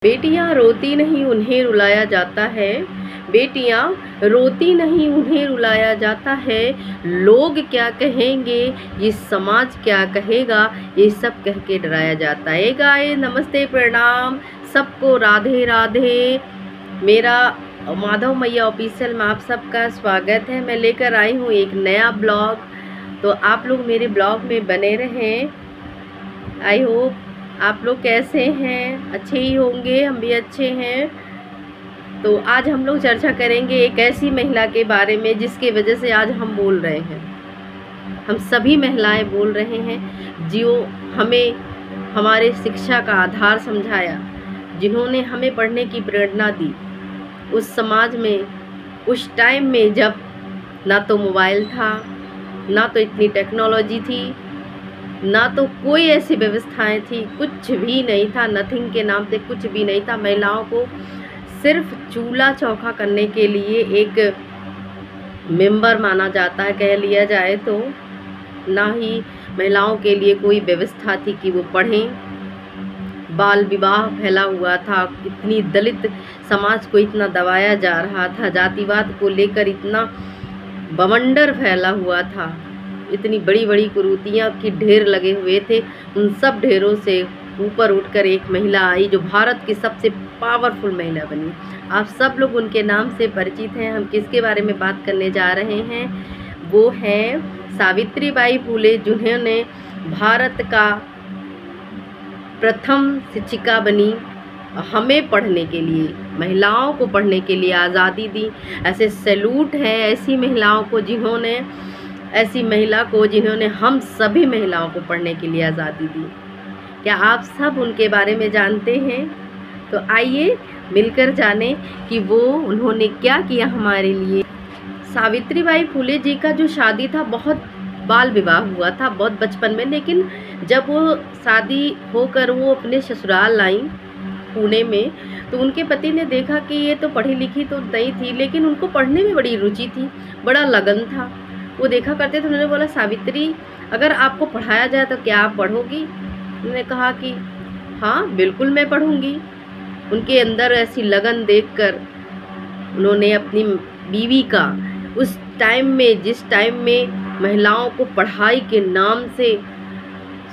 बेटियां रोती नहीं उन्हें रुलाया जाता है, बेटियां रोती नहीं उन्हें रुलाया जाता है। लोग क्या कहेंगे, ये समाज क्या कहेगा, ये सब कह के डराया जाता है। गाइस नमस्ते प्रणाम सबको, राधे राधे। मेरा माधव मैया ऑफिशियल में आप सबका स्वागत है। मैं लेकर आई हूँ एक नया ब्लॉग, तो आप लोग मेरे ब्लॉग में बने रहें। आई होप आप लोग कैसे हैं, अच्छे ही होंगे, हम भी अच्छे हैं। तो आज हम लोग चर्चा करेंगे एक ऐसी महिला के बारे में जिसके वजह से आज हम बोल रहे हैं, हम सभी महिलाएं बोल रहे हैं, जो हमें हमारे शिक्षा का आधार समझाया, जिन्होंने हमें पढ़ने की प्रेरणा दी। उस समाज में, उस टाइम में जब ना तो मोबाइल था, ना तो इतनी टेक्नोलॉजी थी, ना तो कोई ऐसी व्यवस्थाएं थी, कुछ भी नहीं था। नथिंग के नाम से कुछ भी नहीं था। महिलाओं को सिर्फ चूल्हा चौका करने के लिए एक मेंबर माना जाता है, कह लिया जाए तो। ना ही महिलाओं के लिए कोई व्यवस्था थी कि वो पढ़ें। बाल विवाह फैला हुआ था, इतनी दलित समाज को इतना दबाया जा रहा था, जातिवाद को लेकर इतना बवंडर फैला हुआ था, इतनी बड़ी बड़ी कुरीतियाँ की ढेर लगे हुए थे। उन सब ढेरों से ऊपर उठकर एक महिला आई जो भारत की सबसे पावरफुल महिला बनी। आप सब लोग उनके नाम से परिचित हैं। हम किसके बारे में बात करने जा रहे हैं, वो हैं सावित्रीबाई फुले, जिन्होंने भारत का प्रथम शिक्षिका बनी, हमें पढ़ने के लिए, महिलाओं को पढ़ने के लिए आज़ादी दी। ऐसे सैल्यूट है ऐसी महिलाओं को, जिन्होंने ऐसी महिला को जिन्होंने हम सभी महिलाओं को पढ़ने के लिए आज़ादी दी। क्या आप सब उनके बारे में जानते हैं? तो आइए मिलकर जानें कि वो उन्होंने क्या किया हमारे लिए। सावित्रीबाई फुले जी का जो शादी था, बहुत बाल विवाह हुआ था, बहुत बचपन में। लेकिन जब वो शादी होकर वो अपने ससुराल आई पुणे में, तो उनके पति ने देखा कि ये तो पढ़ी लिखी तो नहीं थी, लेकिन उनको पढ़ने में बड़ी रुचि थी, बड़ा लगन था। वो देखा करते थे। उन्होंने बोला, सावित्री अगर आपको पढ़ाया जाए तो क्या आप पढ़ोगी? उन्होंने कहा कि हाँ बिल्कुल मैं पढ़ूंगी। उनके अंदर ऐसी लगन देखकर उन्होंने अपनी बीवी का, उस टाइम में जिस टाइम में महिलाओं को पढ़ाई के नाम से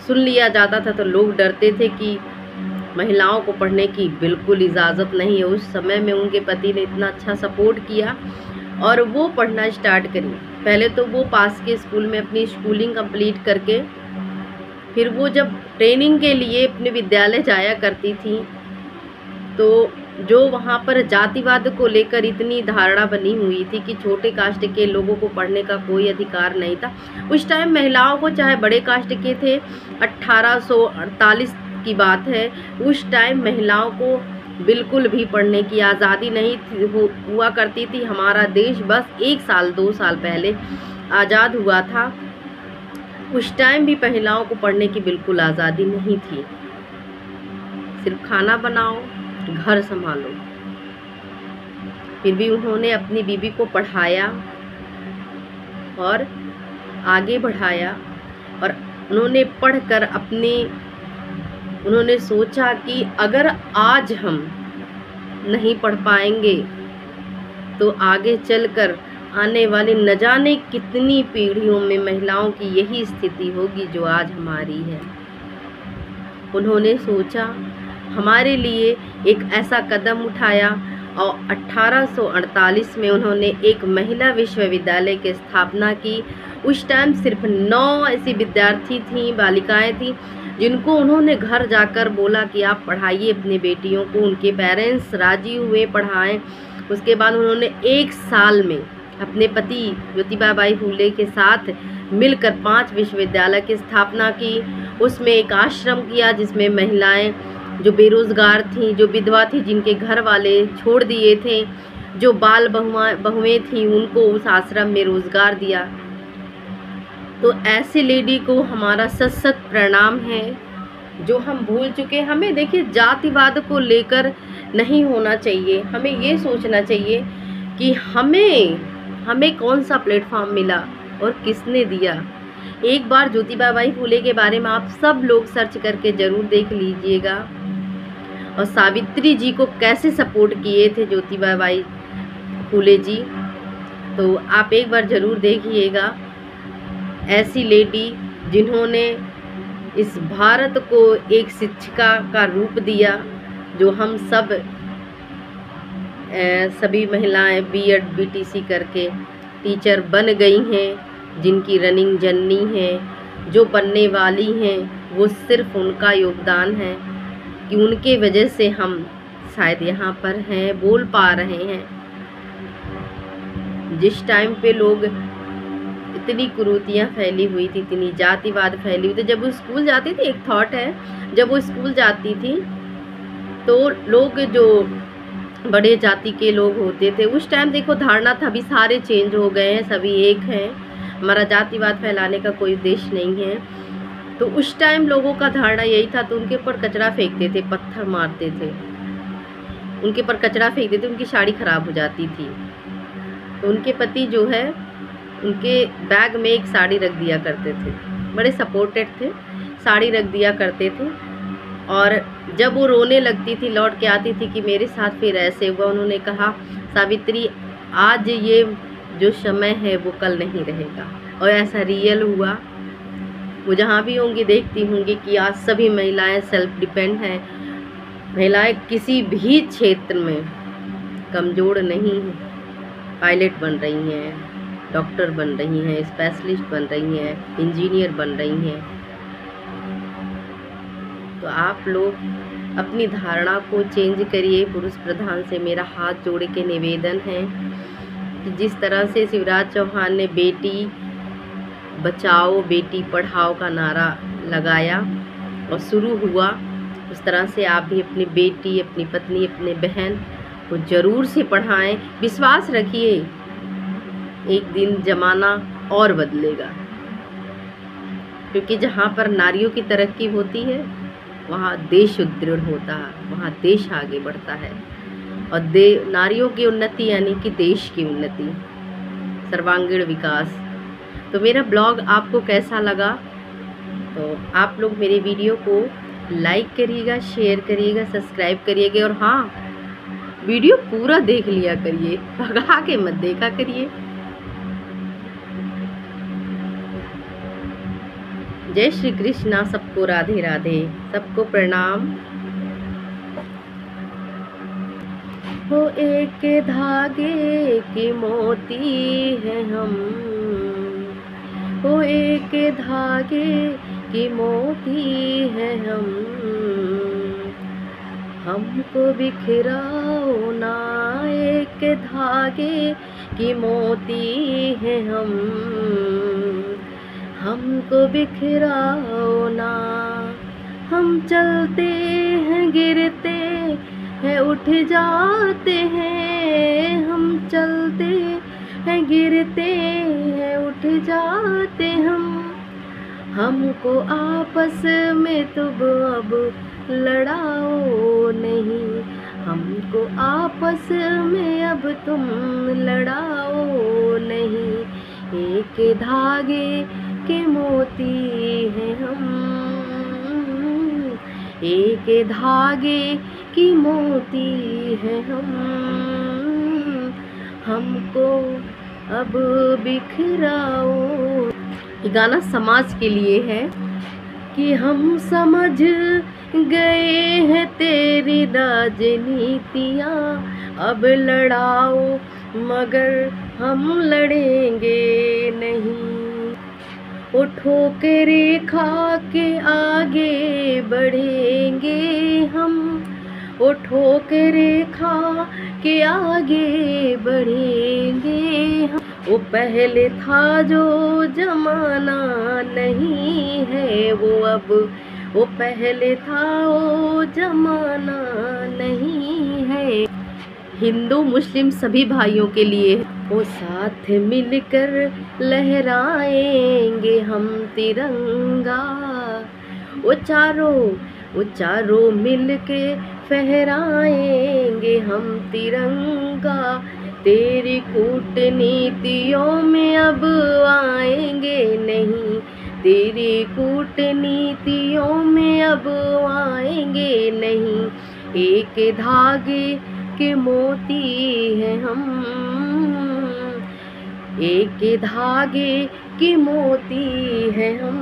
सुन लिया जाता था तो लोग डरते थे कि महिलाओं को पढ़ने की बिल्कुल इजाज़त नहीं है, उस समय में उनके पति ने इतना अच्छा सपोर्ट किया और वो पढ़ना स्टार्ट करी। पहले तो वो पास के स्कूल में अपनी स्कूलिंग कंप्लीट करके, फिर वो जब ट्रेनिंग के लिए अपने विद्यालय जाया करती थी, तो जो वहाँ पर जातिवाद को लेकर इतनी धारणा बनी हुई थी कि छोटे कास्ट के लोगों को पढ़ने का कोई अधिकार नहीं था। उस टाइम महिलाओं को, चाहे बड़े कास्ट के थे, 1848 की बात है, उस टाइम महिलाओं को बिल्कुल भी पढ़ने की आज़ादी नहीं हुआ करती थी। हमारा देश बस 1 साल 2 साल पहले आज़ाद हुआ था। उस टाइम भी महिलाओं को पढ़ने की बिल्कुल आज़ादी नहीं थी। सिर्फ खाना बनाओ, घर संभालो। फिर भी उन्होंने अपनी बीवी को पढ़ाया और आगे बढ़ाया, और उन्होंने पढ़कर उन्होंने सोचा कि अगर आज हम नहीं पढ़ पाएंगे तो आगे चलकर आने वाली न जाने कितनी पीढ़ियों में महिलाओं की यही स्थिति होगी जो आज हमारी है। उन्होंने सोचा, हमारे लिए एक ऐसा कदम उठाया और 1848 में उन्होंने एक महिला विश्वविद्यालय की स्थापना की। उस टाइम सिर्फ 9 ऐसी विद्यार्थी थीं, बालिकाएं थीं, जिनको उन्होंने घर जाकर बोला कि आप पढ़ाइए अपनी बेटियों को। उनके पेरेंट्स राजी हुए, पढ़ाएं। उसके बाद उन्होंने 1 साल में अपने पति ज्योतिबा बाई फुले के साथ मिलकर 5 विश्वविद्यालय की स्थापना की। उसमें एक आश्रम किया जिसमें महिलाएं जो बेरोज़गार थीं, जो विधवा थी, जिनके घर वाले छोड़ दिए थे, जो बाल बहुएं थीं, उनको उस आश्रम में रोज़गार दिया। तो ऐसी लेडी को हमारा सत प्रणाम है, जो हम भूल चुके। हमें देखिए, जातिवाद को लेकर नहीं होना चाहिए। हमें ये सोचना चाहिए कि हमें कौन सा प्लेटफॉर्म मिला और किसने दिया। एक बार ज्योतिबा बाई फुले के बारे में आप सब लोग सर्च करके ज़रूर देख लीजिएगा। और सावित्री जी को कैसे सपोर्ट किए थे ज्योतिबा बाई फूले जी। तो आप एक बार ज़रूर देखिएगा। ऐसी लेडी जिन्होंने इस भारत को एक शिक्षिका का रूप दिया, जो हम सब सभी महिलाएं बीएड बीटीसी करके टीचर बन गई हैं, जिनकी रनिंग जर्नी है, जो बनने वाली हैं, वो सिर्फ उनका योगदान है कि उनके वजह से हम शायद यहाँ पर हैं, बोल पा रहे हैं। जिस टाइम पे लोग इतनी कुरीतियाँ फैली हुई थी, इतनी जातिवाद फैली हुई थी, जब वो स्कूल जाती थी, एक थॉट है, जब वो स्कूल जाती थी तो लोग जो बड़े जाति के लोग होते थे, उस टाइम देखो धारणा था, अभी सारे चेंज हो गए हैं, सभी एक हैं, हमारा जातिवाद फैलाने का कोई उद्देश्य नहीं है। तो उस टाइम लोगों का धारणा यही था, तो उनके ऊपर कचरा फेंकते थे, पत्थर मारते थे, उनके ऊपर कचरा फेंकते थे, उनकी साड़ी खराब हो जाती थी। तो उनके पति जो है, उनके बैग में एक साड़ी रख दिया करते थे, बड़े सपोर्टेड थे, साड़ी रख दिया करते थे। और जब वो रोने लगती थी, लौट के आती थी कि मेरे साथ फिर ऐसे हुआ, उन्होंने कहा सावित्री आज ये जो समय है वो कल नहीं रहेगा। और ऐसा रियल हुआ। वो जहाँ भी होंगी देखती होंगी कि आज सभी महिलाएं सेल्फ डिपेंड हैं, महिलाएं किसी भी क्षेत्र में कमज़ोर नहीं हैं, पायलट बन रही हैं, डॉक्टर बन रही हैं, स्पेशलिस्ट बन रही हैं, इंजीनियर बन रही हैं। तो आप लोग अपनी धारणा को चेंज करिए। पुरुष प्रधान से मेरा हाथ जोड़ के निवेदन है कि जिस तरह से शिवराज चौहान ने बेटी बचाओ बेटी पढ़ाओ का नारा लगाया और शुरू हुआ, उस तरह से आप भी अपनी बेटी, अपनी पत्नी, अपने बहन को ज़रूर से पढ़ाएं। विश्वास रखिए, एक दिन ज़माना और बदलेगा, क्योंकि जहाँ पर नारियों की तरक्की होती है वहाँ देश सुदृढ़ होता है, वहाँ देश आगे बढ़ता है। और नारियों की उन्नति यानी कि देश की उन्नति, सर्वांगीण विकास। तो मेरा ब्लॉग आपको कैसा लगा? तो आप लोग मेरे वीडियो को लाइक करिएगा, शेयर करिएगा, सब्सक्राइब करिएगा, और हाँ, वीडियो पूरा देख लिया करिए, भगा के मत देखा करिए। जय श्री कृष्णा। सबको राधे राधे, सबको प्रणाम। हो एक धागे की मोती है हम, हो एक धागे की मोती है हम, हमको बिखराओ ना, एक धागे की मोती है हम, हमको बिखराओ ना। हम चलते हैं गिरते हैं उठ जाते हैं, हम चलते हैं गिरते हैं उठ जाते हम, हमको आपस में तुम अब लड़ाओ नहीं, हमको आपस में अब तुम लड़ाओ नहीं, एक धागे के मोती हैं हम, एक धागे की मोती हैं हम, हमको अब बिखराओ। ये गाना समाज के लिए है कि हम समझ गए हैं तेरी राजनीतियाँ, अब लड़ाओ मगर हम लड़ेंगे नहीं, वो ठोकरे खा के आगे बढ़ेंगे हम, वो ठोकरे खा के आगे बढ़ेंगे हम, वो पहले था जो जमाना नहीं है वो अब, वो पहले था वो जमाना नहीं है। हिंदू मुस्लिम सभी भाइयों के लिए वो साथ मिलकर लहराएंगे हम तिरंगा, वो चारों मिलके फहराएंगे हम तिरंगा, तेरी कूटनीतियों में अब आएंगे नहीं, तेरी कूटनीतियों में अब आएंगे नहीं, एक धागे के मोती हैं हम, एक धागे के मोती हैं हम।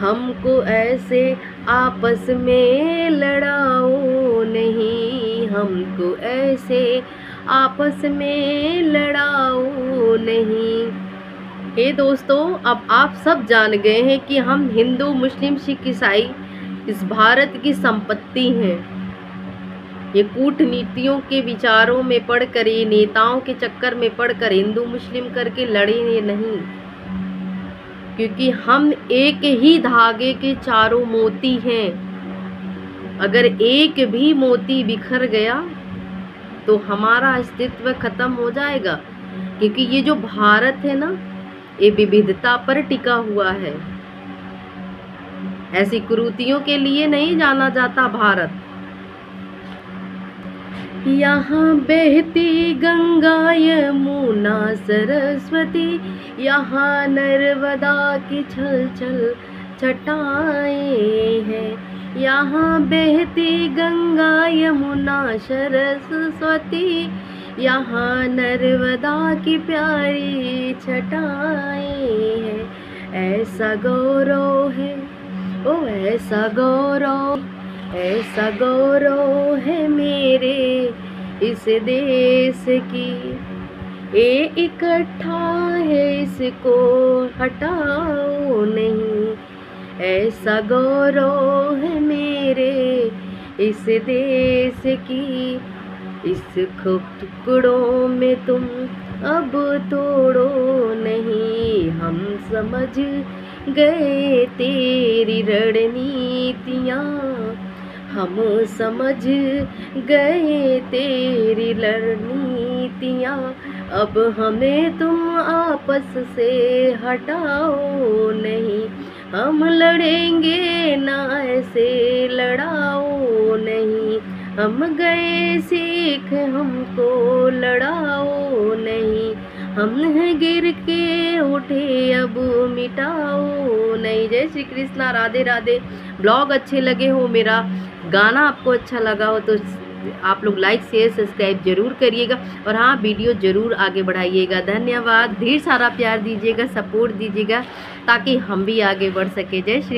हमको ऐसे आपस में लड़ाओ नहीं, हमको ऐसे आपस में लड़ाओ नहीं। हे दोस्तों, अब आप सब जान गए हैं कि हम हिंदू, मुस्लिम, सिख, ईसाई इस भारत की संपत्ति हैं। ये कूटनीतियों के विचारों में पढ़कर, ये नेताओं के चक्कर में पढ़कर हिंदू मुस्लिम करके लड़े नहीं, क्योंकि हम एक ही धागे के चारों मोती हैं। अगर एक भी मोती बिखर गया तो हमारा अस्तित्व खत्म हो जाएगा, क्योंकि ये जो भारत है ना, ये विविधता पर टिका हुआ है। ऐसी कुरीतियों के लिए नहीं जाना जाता भारत। यहाँ बहती गंगा यमुना सरस्वती, यहाँ नर्मदा की छल छल छटाएं हैं। यहाँ बहती गंगा यमुना सरस्वती, यहाँ नर्मदा की प्यारी छटाएं हैं। ऐसा गौरव है, ओ ऐसा गौरव, ऐसा गौरव है मेरे इस देश की। ये इकट्ठा है, इसको हटाओ नहीं। ऐसा गौरव है मेरे इस देश की। इस टुकड़ों में तुम अब तोड़ो नहीं। हम समझ गए तेरी रणनीतियाँ, हम समझ गए तेरी रणनीतियाँ। अब हमें तुम आपस से हटाओ नहीं। हम लड़ेंगे ना, ऐसे लड़ाओ नहीं। हम गए सीख, हमको लड़ाओ नहीं। हम गिर के उठे, अब मिटाओ नहीं। जय श्री कृष्णा, राधे राधे। ब्लॉग अच्छे लगे हो, मेरा गाना आपको अच्छा लगा हो तो आप लोग लाइक शेयर सब्सक्राइब जरूर करिएगा, और हाँ, वीडियो जरूर आगे बढ़ाइएगा। धन्यवाद। ढेर सारा प्यार दीजिएगा, सपोर्ट दीजिएगा, ताकि हम भी आगे बढ़ सके। जय श्री